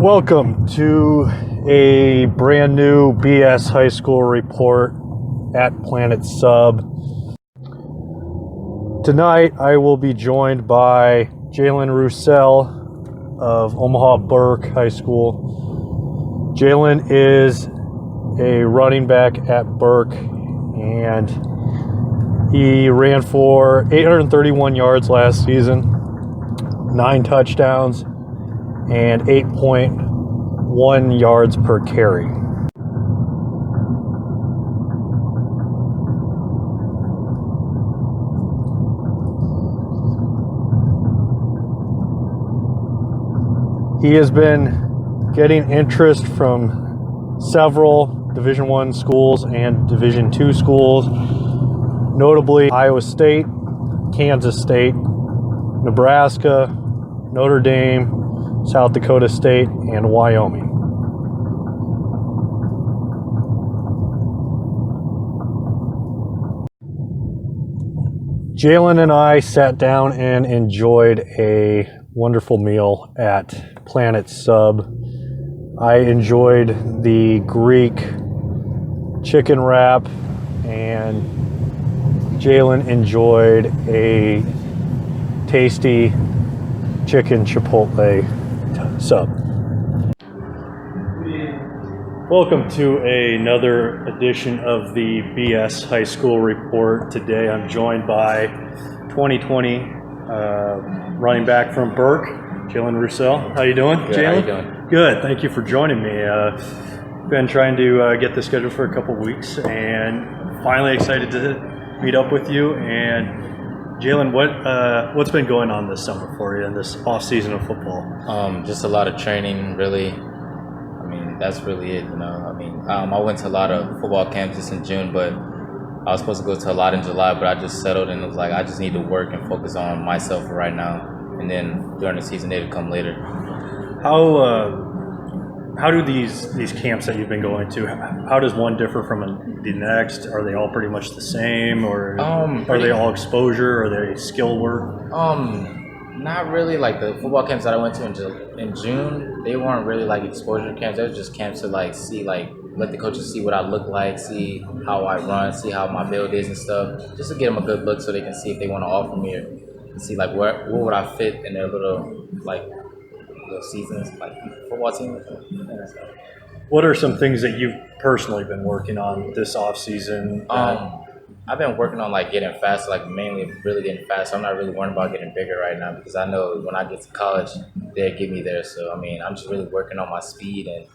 Welcome to a brand new BS High School report at Planet Sub. Tonight I will be joined by Jaylon Roussell of Omaha Burke High School. Jaylon is a running back at Burke, and he ran for 831 yards last season, 9 touchdowns, and 8.1 yards per carry. He has been getting interest from several Division I schools and Division II schools, notably Iowa State, Kansas State, Nebraska, Notre Dame, South Dakota State, and Wyoming. Jaylon and I sat down and enjoyed a wonderful meal at Planet Sub. I enjoyed the Greek chicken wrap, and Jaylon enjoyed a tasty chicken chipotle sub. Welcome to another edition of the BS High School Report. Today I'm joined by 2020 running back from Burke, Jaylon Roussell. How you doing, Good. Jaylon? How you doing? Good. Thank you for joining me. Been trying to get this scheduled for a couple weeks, and finally excited to meet up with you. And Jaylon, what's been going on this summer for you in this off season of football? Just a lot of training, really. I mean, that's really it, you know. I mean, I went to a lot of football camps just in June, but I was supposed to go to a lot in July, but I just settled and it was like I just need to work and focus on myself for right now. And then during the season, it'll come later. How do these camps that you've been going to, how does one differ from the next? Are they all pretty much the same, or are they all exposure? Are they skill work? Not really. Like the football camps that I went to in June, they weren't really like exposure camps. They were just camps to like see, like let the coaches see what I look like, see how I run, see how my build is and stuff, just to get them a good look so they can see if they want to offer me and see like what would I fit in their little seasons, like football team. What are some things that you've personally been working on this off season? I've been working on like getting fast, like mainly really getting fast. I'm not really worrying about getting bigger right now because I know when I get to college, they'll get me there. So I mean, I'm just really working on my speed, and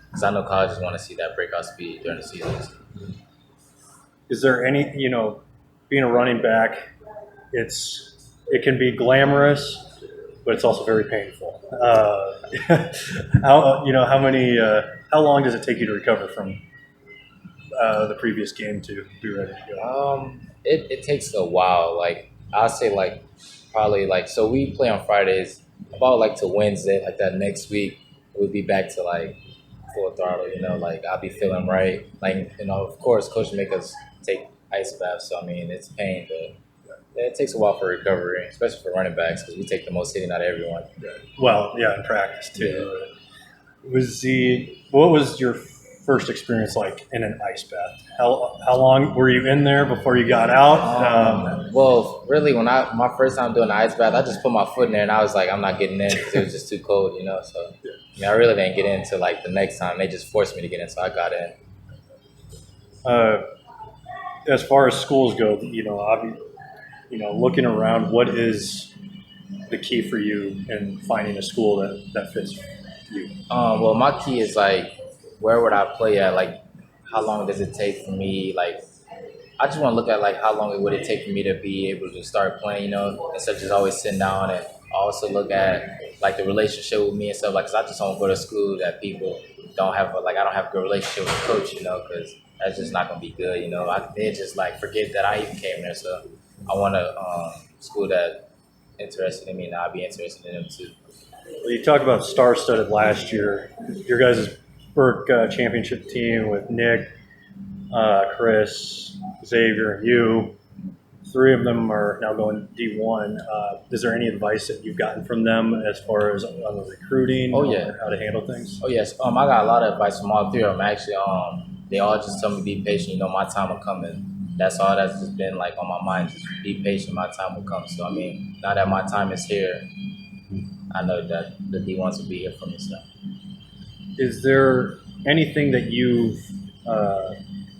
because I know colleges want to see that breakout speed during the season. Is there any, being a running back, it can be glamorous, but it's also very painful. How long does it take you to recover from the previous game to be ready to go? It takes a while. Like I'll say, like probably like so we play on Fridays. About like to Wednesday, like that next week, we'll be back to like full throttle. Like I'll be feeling right. Like of course, coach make us take ice baths. So I mean, it's pain, but it takes a while for recovery, especially for running backs, because we take the most hitting out of everyone. Well, yeah, in practice too. Yeah. What was your first experience like in an ice bath? How long were you in there before you got out? Well, really, when my first time doing the ice bath, I just put my foot in there and I was like, I'm not getting in because it was just too cold, So I mean, I really didn't get in until like the next time. They just forced me to get in, so I got in. As far as schools go, looking around, what is the key for you in finding a school that fits you? Well, my key is like, where would I play at? Like, how long does it take for me? Like, I just want to look at like how long would it take for me to be able to start playing, instead of just always sitting down. And also look at like the relationship with me and stuff. Like, 'cause I just don't go to school that people don't have I don't have a good relationship with the coach, because that's just not gonna be good. They just like forget that I even came there. So I want a school that interested in me, and I'll be interested in them too. Well, you talk about star-studded last year. Your guys' Burke championship team with Nick, Chris, Xavier, and you. 3 of them are now going D1. Is there any advice that you've gotten from them as far as on the recruiting or how to handle things? Oh yes. I got a lot of advice from all 3 of them. Actually, they all just tell me be patient. You know, my time will come, and that's all that's just been like on my mind. Just be patient. My time will come. So I mean, now that my time is here, I know that the D1s will be here for me. So. Is there anything that you've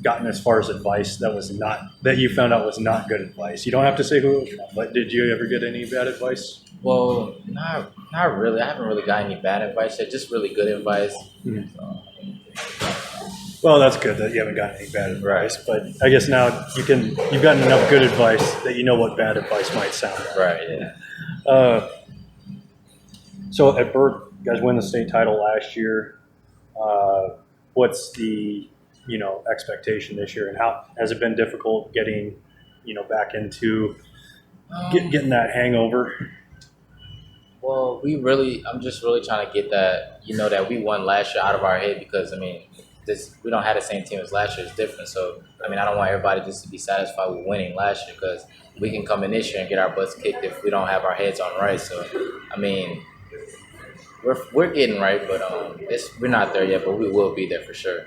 gotten as far as advice that you found out was not good advice? You don't have to say who it was from, but did you ever get any bad advice? Well, not really. I haven't really got any bad advice yet. Just really good advice. Mm-hmm. So. Well, that's good that you haven't gotten any bad advice, but I guess now you've gotten enough good advice that you know what bad advice might sound like. Right. Yeah. So at Burke, you guys win the state title last year. What's the expectation this year, and how has it been difficult getting back into getting that hangover? Well, I'm just really trying to get that that we won last year out of our head, because I mean we don't have the same team as last year. It's different. So I mean I don't want everybody just to be satisfied with winning last year, because we can come in this year and get our butts kicked if we don't have our heads on right. So I mean. We're getting right, but we're not there yet. But we will be there for sure.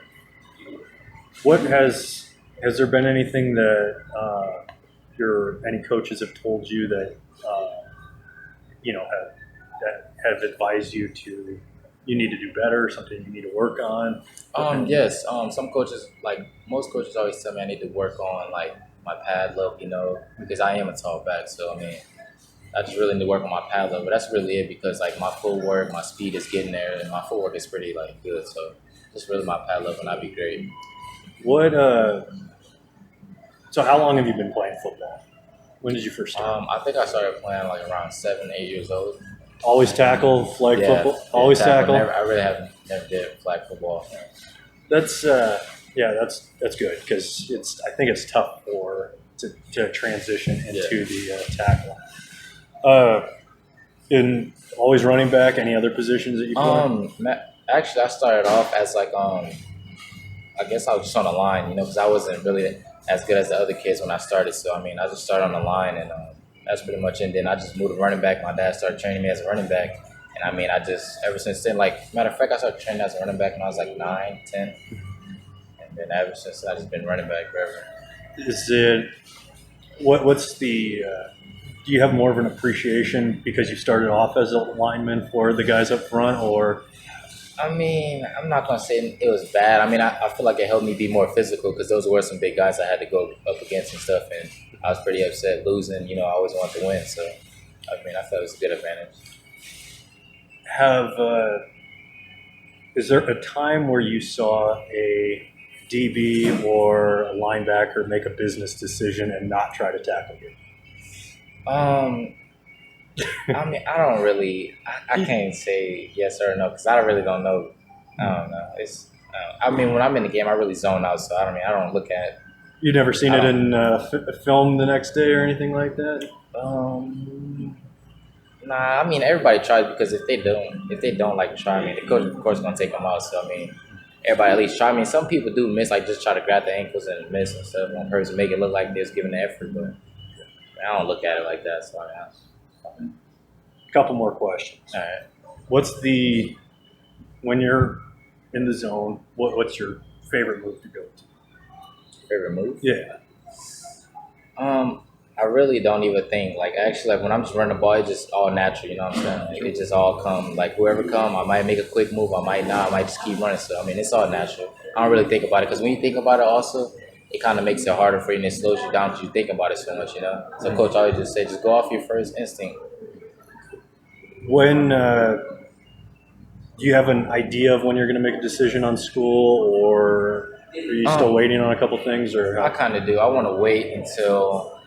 What has there been anything that any coaches have told you that have advised you you need to do better, something you need to work on? Yes. Some coaches, like most coaches, always tell me I need to work on like my pad look, because I am a tall back. So I mean. I just really need to work on my pad level, but that's really it, because like my footwork, my speed is getting there, and my footwork is pretty like good. So just really my pad level, and I'd be great. So how long have you been playing football? When did you first start? I think I started playing like around 7, 8 years old. Always tackle, flag football. Always tackle. I really never did flag football. That's that's good, because I think it's tough to transition into the tackle. In always running back, any other positions that you play? Actually, I started off as like I guess I was just on the line, because I wasn't really as good as the other kids when I started. So I mean, I just started on the line, and that's pretty much it. And then I just moved to running back. My dad started training me as a running back, and I mean, I just ever since then, like matter of fact, I started training as a running back when I was like 9, 10, and then ever since then, I just been running back forever. Is it what's the do you have more of an appreciation because you started off as a lineman for the guys up front, or? I mean, I'm not going to say it was bad. I mean, I feel like it helped me be more physical, because those were some big guys I had to go up against and stuff, and I was pretty upset losing. I always wanted to win, so I mean, I thought it was a good advantage. Is there a time where you saw a DB or a linebacker make a business decision and not try to tackle you? I mean, I don't really. I can't say yes or no, because I really don't know. I don't know. I mean, when I'm in the game, I really zone out. So I don't look at. You've never seen it in film the next day or anything like that? Nah. I mean, everybody tries, because if they don't like try me, the coach of course gonna take them out. So I mean, everybody at least try me. Some people do miss, like just try to grab the ankles and miss and stuff on purpose, make it look like they're just giving the effort, but. I don't look at it like that, so A couple more questions. All right. When you're in the zone, what's your favorite move to go to? Favorite move? Yeah. I really don't even think. Like actually, like when I'm just running the ball, it's just all natural. You know what I'm saying? Like, it just all come. Like whoever come, I might make a quick move. I might not. I might just keep running. So I mean, it's all natural. I don't really think about it, because when you think about it, also. It kind of makes it harder for you, and it slows you down because you think about it so much, So coach always just said, just go off your first instinct. When do you have an idea of when you're going to make a decision on school, or are you still waiting on a couple things? Or I kind of do. I want to wait until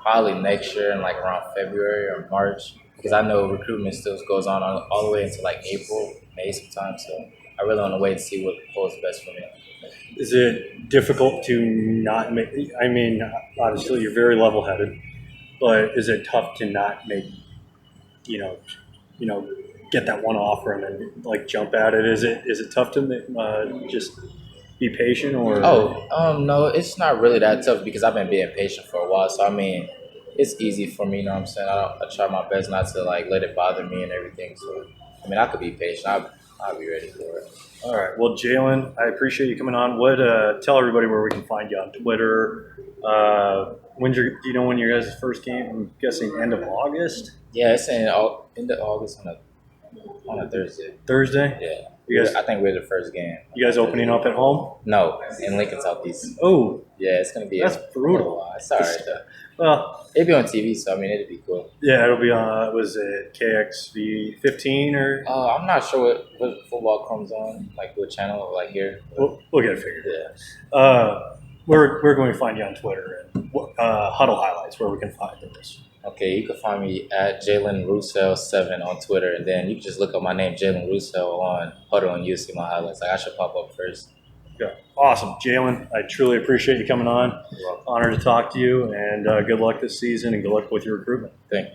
probably next year, in like around February or March, because I know recruitment still goes on all the way into like April, May sometimes. So I really want to wait and see what holds best for me. Is it difficult to not make? I mean, obviously you're very level-headed, but is it tough to not make, get that one offer and then like jump at it? Is it tough to just be patient, or? No, it's not really that tough, because I've been being patient for a while. So I mean, it's easy for me. You know what I'm saying? I try my best not to like let it bother me and everything. So I mean, I could be patient. I'll be ready for it. All right. Well, Jaylon, I appreciate you coming on. What? Tell everybody where we can find you on Twitter. Do you know when your guys' first game? I'm guessing end of August. Yeah, it's in end of August on a Thursday. Thursday. Yeah. You guys, I think we're the first game. you guys opening up at home? No, in Lincoln Southeast. Oh, Yeah, it's gonna be. that's brutal. It's alright though. Well, It'd be on TV, so I mean, it'd be cool. yeah, it'll be on. Was it KXV 15 or? I'm not sure what football comes on, like what channel, like here. We'll get it figured. Yeah. We're going to find you on Twitter and Huddle Highlights where we can find this. Okay, you can find me at Jaylon Roussell 7 on Twitter, and then you can just look up my name, Jaylon Roussell, on Huddle, and you'll see my highlights. Like I should pop up first. Yeah, awesome, Jaylon. I truly appreciate you coming on. Honored to talk to you, and good luck this season, and good luck with your recruitment. Thank you.